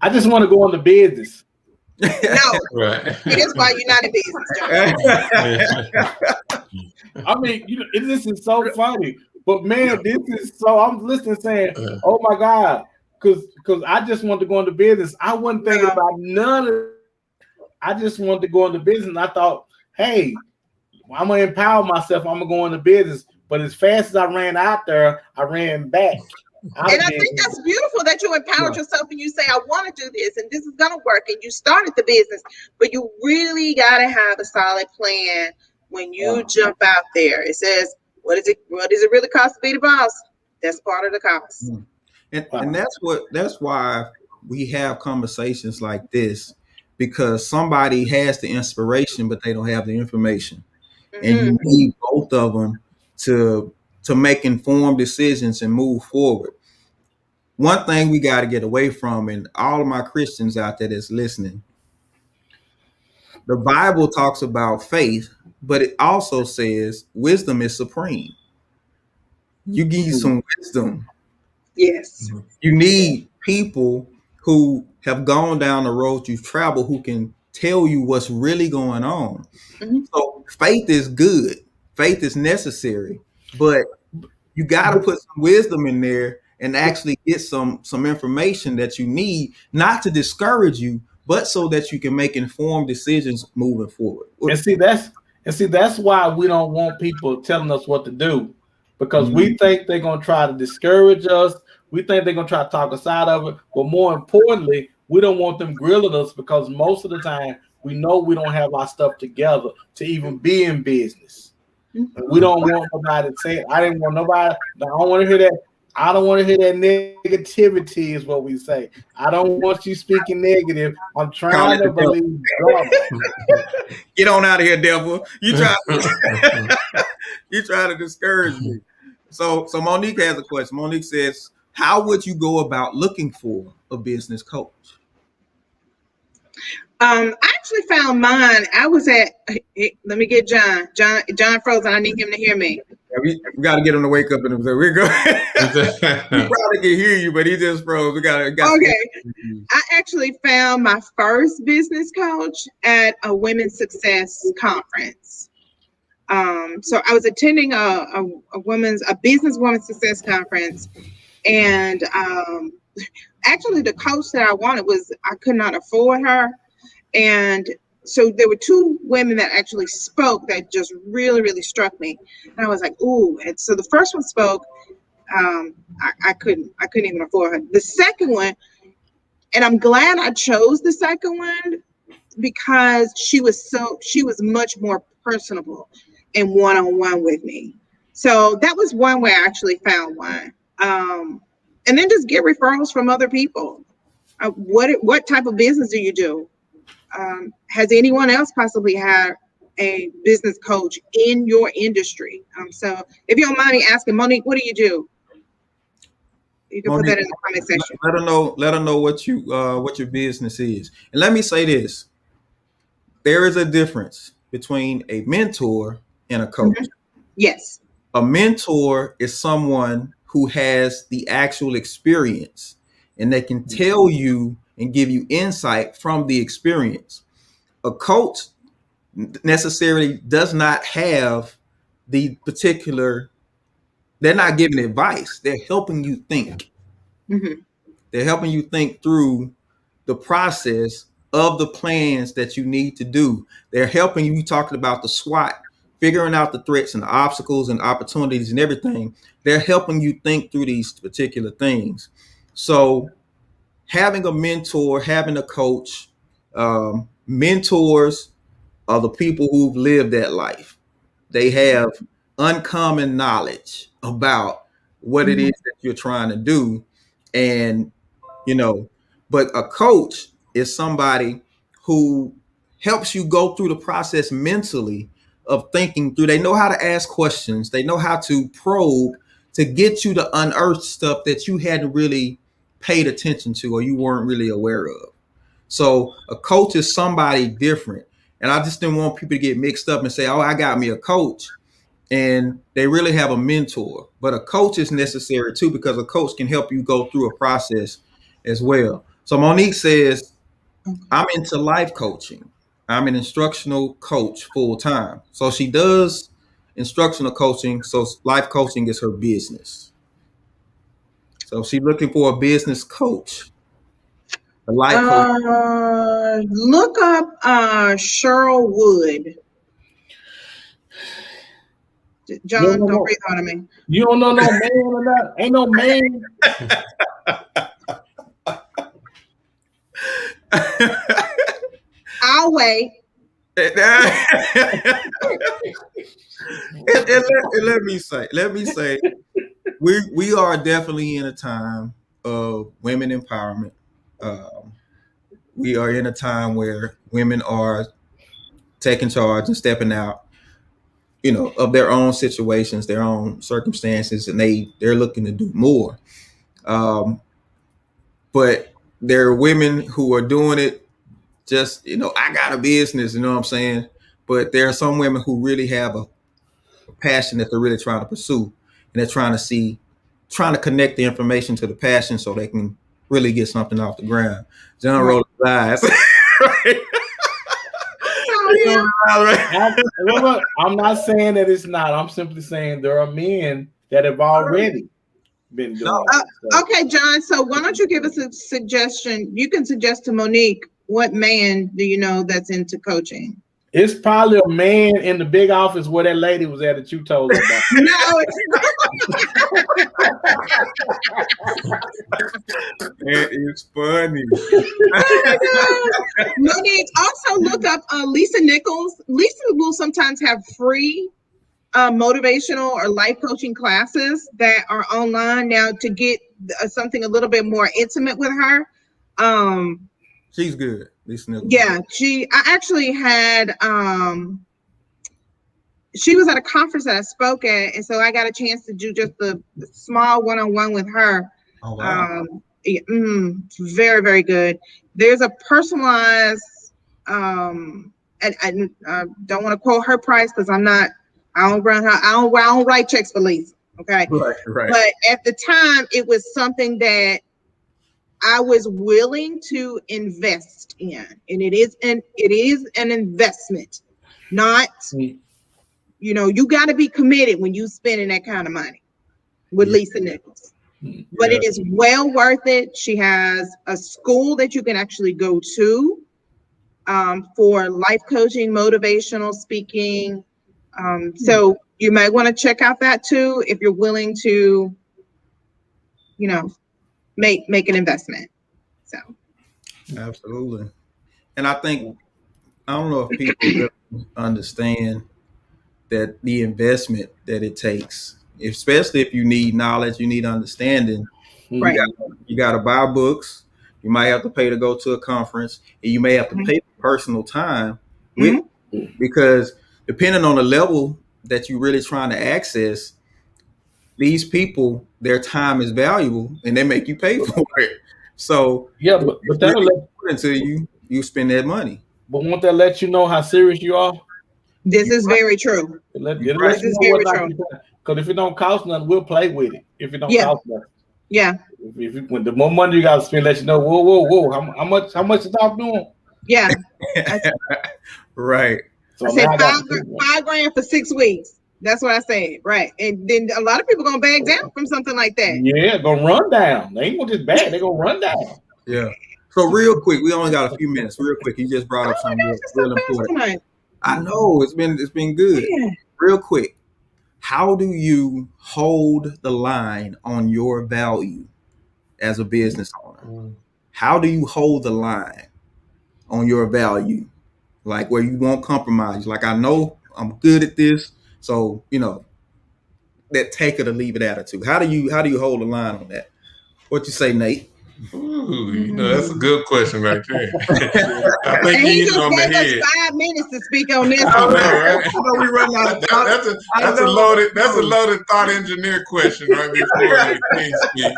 I just want to go into business. No, it is why you're not in business, John. I mean, this is so funny, but man, this is so. I'm listening, saying, "Oh my God, because I just wanted to go into business. I wasn't thinking about none of it. I just wanted to go into business. And I thought, hey, I'm gonna empower myself. I'm gonna go into business. But as fast as I ran out there, I ran back. And I think that's beautiful that you empowered yourself and you say, I want to do this and this is going to work. And you started the business, but you really got to have a solid plan when you jump out there. It says, what does it really cost to be the boss? That's part of the cost. And that's why we have conversations like this, because somebody has the inspiration, but they don't have the information. And you need both of them to make informed decisions and move forward. One thing we got to get away from, and all of my Christians out there that's listening, the Bible talks about faith, but it also says wisdom is supreme. You need some wisdom. Yes. You need people who have gone down the road you've traveled, who can tell you what's really going on. So faith is good. Faith is necessary, but you got to put some wisdom in there and actually get some information that you need, not to discourage you, but so that you can make informed decisions moving forward. And see, that's why we don't want people telling us what to do, because we think they're gonna try to discourage us. We think they're gonna try to talk us out of it. But more importantly, we don't want them grilling us, because most of the time we know we don't have our stuff together to even be in business. We don't want nobody to say it. I don't want to hear that. I don't want to hear that negativity is what we say. I don't want you speaking negative. I'm trying to believe God. Get on out of here, devil. You try to discourage me. So Monique has a question. Monique says, how would you go about looking for a business coach? I actually found mine. I was at, let me get John frozen. I need him to hear me. Yeah, we got to get him to wake up and say, we're good. He probably can hear you, but he just froze. We got okay. I actually found my first business coach at a women's success conference. So I was attending a business women's success conference, and actually the coach that I wanted I could not afford her. And so there were two women that actually spoke that just really, really struck me. And I was like, ooh. And so the first one spoke, I couldn't even afford her. The second one, and I'm glad I chose the second one, because she was much more personable and one-on-one with me. So that was one way I actually found one. And then just get referrals from other people. What type of business do you do? Has anyone else possibly had a business coach in your industry? So if you don't mind me asking, Monique, what do you do? You can Monique, put that in the comment section. Let her know what your business is. And let me say this: there is a difference between a mentor and a coach. Yes. A mentor is someone who has the actual experience, and they can tell you and give you insight from the experience. A coach necessarily does not have the particular, they're not giving advice. They're helping you think. They're helping you think through the process of the plans that you need to do. They're helping you, talking about the SWOT, figuring out the threats and the obstacles and opportunities and everything. They're helping you think through these particular things. So having a mentor, having a coach, mentors are the people who've lived that life. They have uncommon knowledge about what it is that you're trying to do. And, but a coach is somebody who helps you go through the process mentally of thinking through. They know how to ask questions. They know how to probe to get you to unearth stuff that you hadn't really paid attention to or you weren't really aware of. So a coach is somebody different. And I just didn't want people to get mixed up and say, oh, I got me a coach. And they really have a mentor. But a coach is necessary too, because a coach can help you go through a process as well. So Monique says, I'm into life coaching. I'm an instructional coach full time. So she does instructional coaching. So life coaching is her business. So she's looking for a business coach, a life coach. Look up Cheryl Wood. John, don't breathe on me. You don't know no man or that? Ain't no man. I'll wait. And let me say, we are definitely in a time of women empowerment. We are in a time where women are taking charge and stepping out, of their own situations, their own circumstances, and they're looking to do more. But there are women who are doing it just, I got a business, you know what I'm saying? But there are some women who really have a passion that they're really trying to pursue, and they're trying to connect the information to the passion so they can really get something off the ground. John rolled his eyes. Right? I'm not saying that it's not. I'm simply saying there are men that have already been doing it. Okay, John. So why don't you give us a suggestion? You can suggest to Monique, what man do you know that's into coaching? It's probably a man in the big office where that lady was at that you told her about. No, It is funny. Monique, also look up Lisa Nichols. Lisa will sometimes have free motivational or life coaching classes that are online now to get something a little bit more intimate with her. She's good. Lisa Nichols. Yeah, I actually had she was at a conference that I spoke at, and so I got a chance to do just the small one-on-one with her. Oh, wow. Very, very good. There's a personalized, and I don't want to quote her price because I don't write checks for Lisa. Okay. Right. But at the time, it was something that I was willing to invest in, and it is an investment, not, you got to be committed when you spending that kind of money with Lisa Nichols. But it is well worth it. She has a school that you can actually go to for life coaching, motivational speaking. So you might want to check out that too if you're willing to, make an investment. So Absolutely. And I don't know if people really understand that the investment that it takes, especially if you need knowledge, you need understanding. right. You got to buy books. You might have to pay to go to a conference, and you may have to pay for personal time with, because depending on the level that you're really trying to access, these people, their time is valuable, and they make you pay for it. So but that'll until you spend that money. But won't that let you know how serious you are? This is very true. This is very true. Because if it don't cost nothing, we'll play with it. If it don't cost nothing. Yeah. When the more money you got to spend, let you know, whoa, how much is off doing? Yeah. Right. So I said $5,000 for 6 weeks. That's what I said. Right. And then a lot of people gonna back down from something like that. Yeah, gonna run down. They ain't gonna just back, they're gonna run down. Yeah. So real quick, we only got a few minutes. Real quick, you just brought up something real important. I know it's been good. Yeah. Real quick, how do you hold the line on your value as a business owner? How do you hold the line on your value, like where you won't compromise? Like, I know I'm good at this, so that take it or leave it attitude. How do you hold the line on that? What you say, Nate? Ooh, that's a good question right there. I think he you just on the gave head. us 5 minutes to speak on this. I know, right? I know we run out of time. That's a loaded thought engineer question right before the King's speech.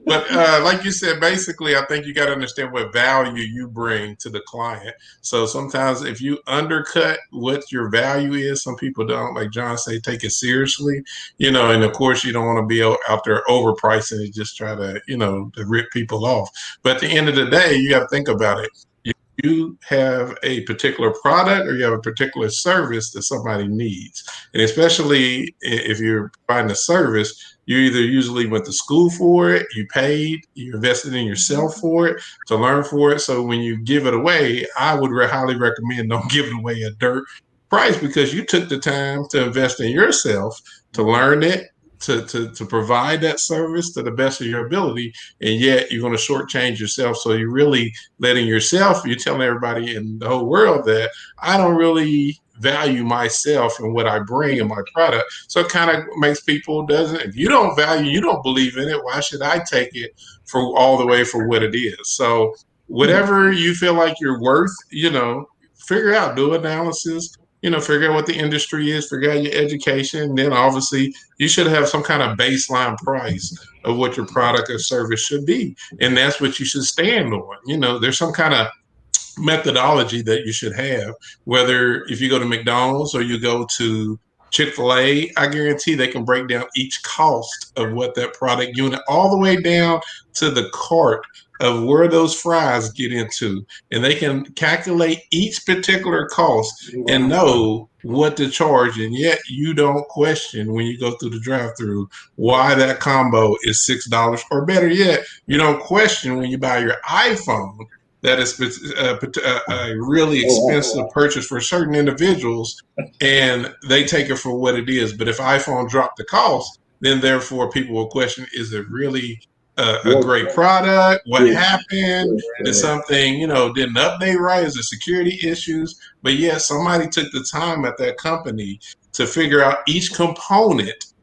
But like you said, basically, I think you got to understand what value you bring to the client. So sometimes if you undercut what your value is, some people don't, like John say, take it seriously, and of course you don't want to be out there overpricing and just try to, to rip people off. But at the end of the day, you got to think about it. you have a particular product or you have a particular service that somebody needs. And especially if you're providing a service, you either usually went to school for it, you paid, you invested in yourself for it, to learn for it. So when you give it away, I would highly recommend don't give it away at dirt price, because you took the time to invest in yourself, to learn it, to provide that service to the best of your ability, and yet you're going to shortchange yourself. So you're really letting yourself, you're telling everybody in the whole world that I don't really value myself and what I bring in my product. So it kind of makes people, if you don't value, you don't believe in it, why should I take it for all the way for what it is? So whatever you feel like you're worth, figure out, do analysis, figure out what the industry is, figure out your education. And then obviously you should have some kind of baseline price of what your product or service should be. And that's what you should stand on. There's some kind of methodology that you should have, whether if you go to McDonald's or you go to Chick-fil-A, I guarantee they can break down each cost of what that product unit, all the way down to the cart of where those fries get into. And they can calculate each particular cost and know what to charge. And yet you don't question when you go through the drive-through why that combo is $6. Or better yet, you don't question when you buy your iPhone that is a really expensive purchase for certain individuals, and they take it for what it is. But if iPhone dropped the cost, then therefore people will question, is it really a great product? What happened? Did something, didn't update right? Is there security issues? But yeah, somebody took the time at that company to figure out each component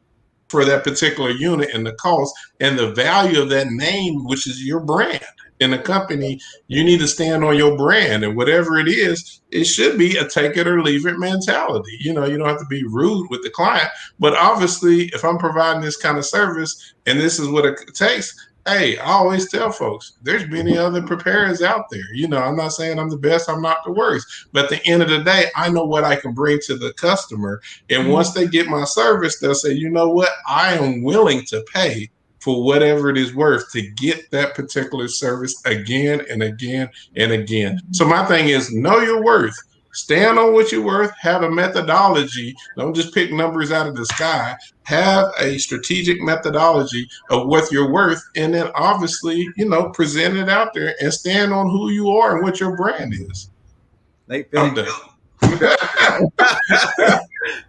for that particular unit and the cost and the value of that name, which is your brand. In a company, you need to stand on your brand, and whatever it is, it should be a take it or leave it mentality. You don't have to be rude with the client, but obviously if I'm providing this kind of service and this is what it takes, hey, I always tell folks, there's many other preparers out there. I'm not saying I'm the best, I'm not the worst, but at the end of the day, I know what I can bring to the customer. And once they get my service, they'll say, you know what, I am willing to pay for whatever it is worth to get that particular service again and again and again. So my thing is, know your worth. Stand on what you're worth. Have a methodology. Don't just pick numbers out of the sky. Have a strategic methodology of what you're worth, and then obviously, present it out there and stand on who you are and what your brand is. I'm done.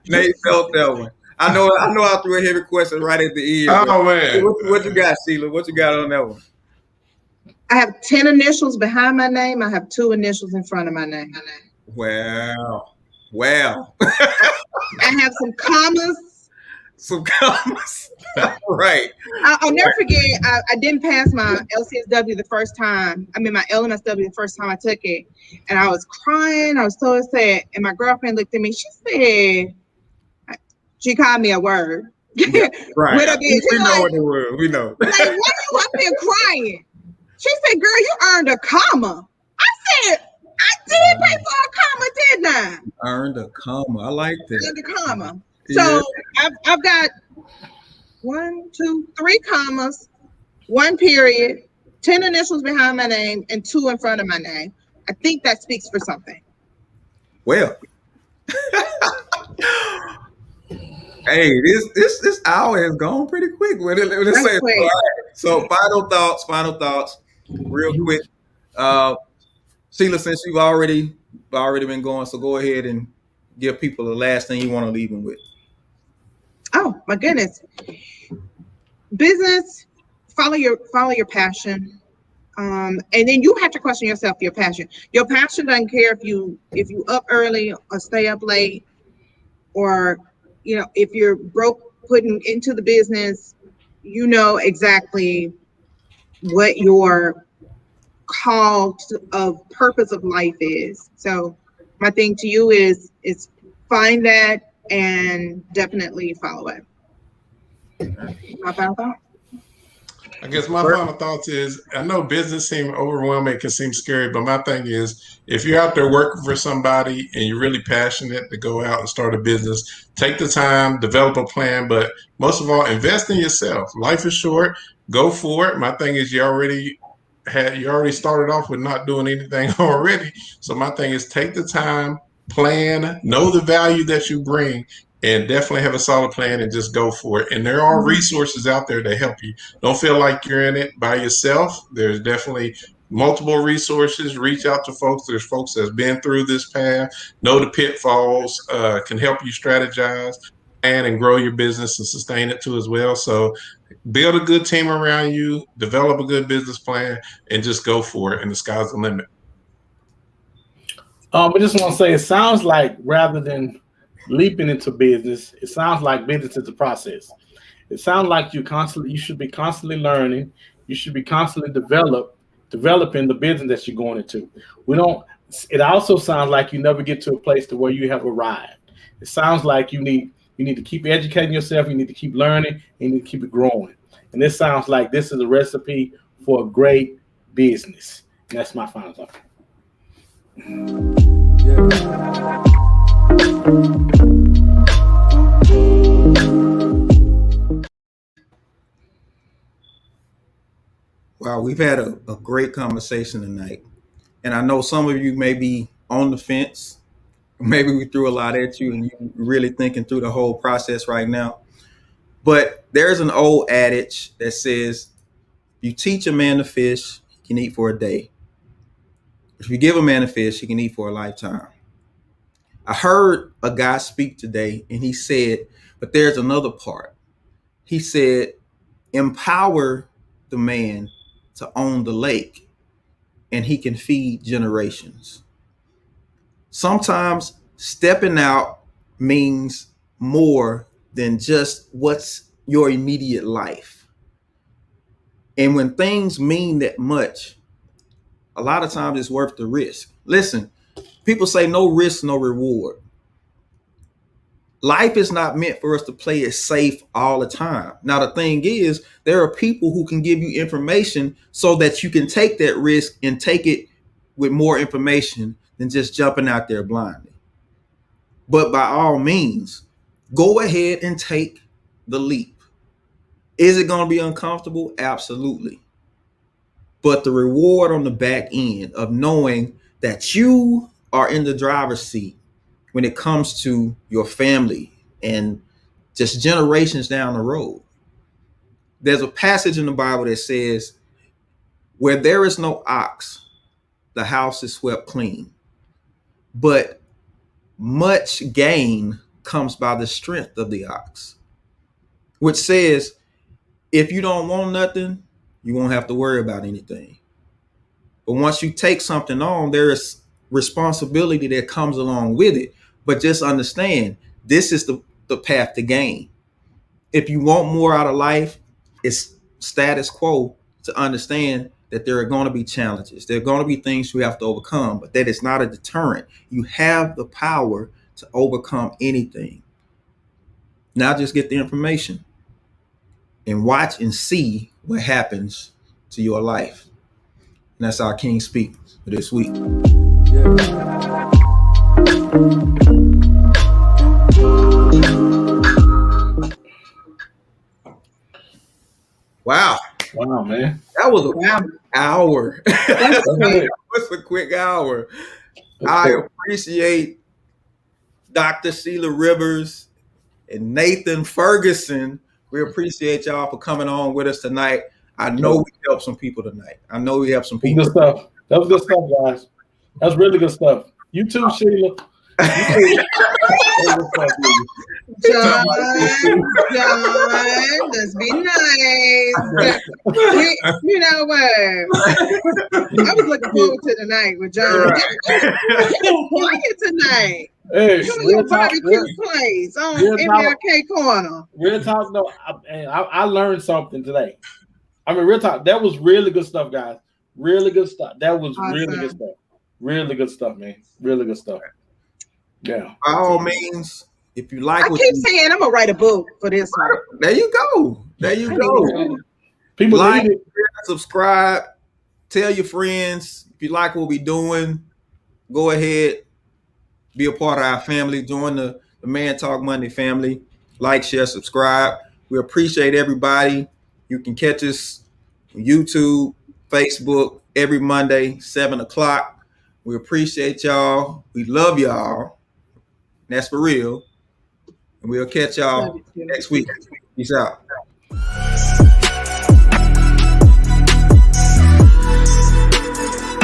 Nate felt that one. I know I threw a heavy question right at the end. Oh man. What you got, Sheila? What you got on that one? I have 10 initials behind my name. I have 2 initials in front of my name. Wow. I have some commas. Right. I'll never forget, I didn't pass my LCSW the first time. My LMSW the first time I took it. And I was crying. I was so sad. And my girlfriend looked at me. She called me a word. Yeah, right. We know what the word. We know. Like, why you up there crying? She said, girl, you earned a comma. I said, I did pay for a comma, didn't I? Earned a comma. I like that. Earned a comma. So I've got 1, 2, 3 commas, 1 period, 10 initials behind my name, and 2 in front of my name. I think that speaks for something. Well. Hey, this hour has gone pretty quick. Let's say quick. All right. So final thoughts, real quick. Sheila, since you've already been going, so go ahead and give people the last thing you want to leave them with. Oh my goodness. Business, follow your passion. And then you have to question yourself, your passion. Your passion doesn't care if you up early or stay up late, or if you're broke putting into the business, exactly what your call of purpose of life is. So my thing to you is find that and definitely follow it. My final thought? I guess my final thoughts is, I know business seems overwhelming, it can seem scary, but my thing is, if you're out there working for somebody and you're really passionate to go out and start a business, take the time, develop a plan, but most of all, invest in yourself. Life is short. Go for it. My thing is, you already you already started off with not doing anything already. So my thing is take the time, plan, know the value that you bring, and definitely have a solid plan and just go for it. And there are resources out there to help you. Don't feel like you're in it by yourself. There's definitely multiple resources. Reach out to folks. There's folks that's been through this path, know the pitfalls, can help you strategize, plan, and grow your business and sustain it too as well. So build a good team around you, develop a good business plan, and just go for it. And the sky's the limit. I just want to say, it sounds like rather than leaping into business, it sounds like business is a process. It sounds like you should be constantly learning. You should be constantly developing the business that you're going into. It also sounds like you never get to a place to where you have arrived. It sounds like you need to keep educating yourself. You need to keep learning. You need to keep it growing. And this sounds like this is a recipe for a great business. And that's my final thought. Wow, we've had a great conversation tonight. And I know some of you may be on the fence. Maybe we threw a lot at you and you're really thinking through the whole process right now. But there's an old adage that says, you teach a man to fish, he can eat for a day. If you give a man a fish, he can eat for a lifetime. I heard a guy speak today and he said, but there's another part. He said, empower the man to own the lake and he can feed generations. Sometimes stepping out means more than just what's your immediate life. And when things mean that much, a lot of times it's worth the risk. Listen, people say no risk, no reward. Life is not meant for us to play it safe all the time. Now, the thing is, there are people who can give you information so that you can take that risk and take it with more information than just jumping out there blindly. But by all means, go ahead and take the leap. Is it going to be uncomfortable? Absolutely. But the reward on the back end of knowing that you are in the driver's seat when it comes to your family and just generations down the road. There's a passage in the Bible that says, where there is no ox, the house is swept clean. But much gain comes by the strength of the ox, which says, if you don't want nothing, you won't have to worry about anything. But once you take something on, there is responsibility that comes along with it. But just understand, this is the path to gain. If you want more out of life, it's status quo to understand that there are going to be challenges. There are going to be things you have to overcome, but that is not a deterrent. You have the power to overcome anything. Now just get the information and watch and see what happens to your life. And that's our King Speak for this week. Wow. Wow, man. That was a quick hour. That was a quick hour. I appreciate Dr. Sheila Rivers and Nathan Ferguson. We appreciate y'all for coming on with us tonight. I know we helped some people tonight. I know we helped some people. Good stuff. That was good stuff, guys. That's really good stuff. You too, Sheila. John, let's be nice. You know what? I was looking forward to the night with John. Quiet tonight. Hey, your barbecue place on MLK Corner. Real talk, though. I learned something today. I mean, real talk. That was really good stuff, guys. Really good stuff. That was really good stuff. Really good stuff, man. Really good stuff. Yeah. By all means, if you like, I keep saying I'm gonna write a book for this one. There you go. There you go. People like, subscribe, tell your friends. If you like what we're doing, go ahead, be a part of our family. Join the Man Talk Monday family. Like, share, subscribe. We appreciate everybody. You can catch us on YouTube, Facebook every Monday, 7 o'clock. We appreciate y'all. We love y'all. That's for real. And we'll catch y'all Love you too. next week. Peace out.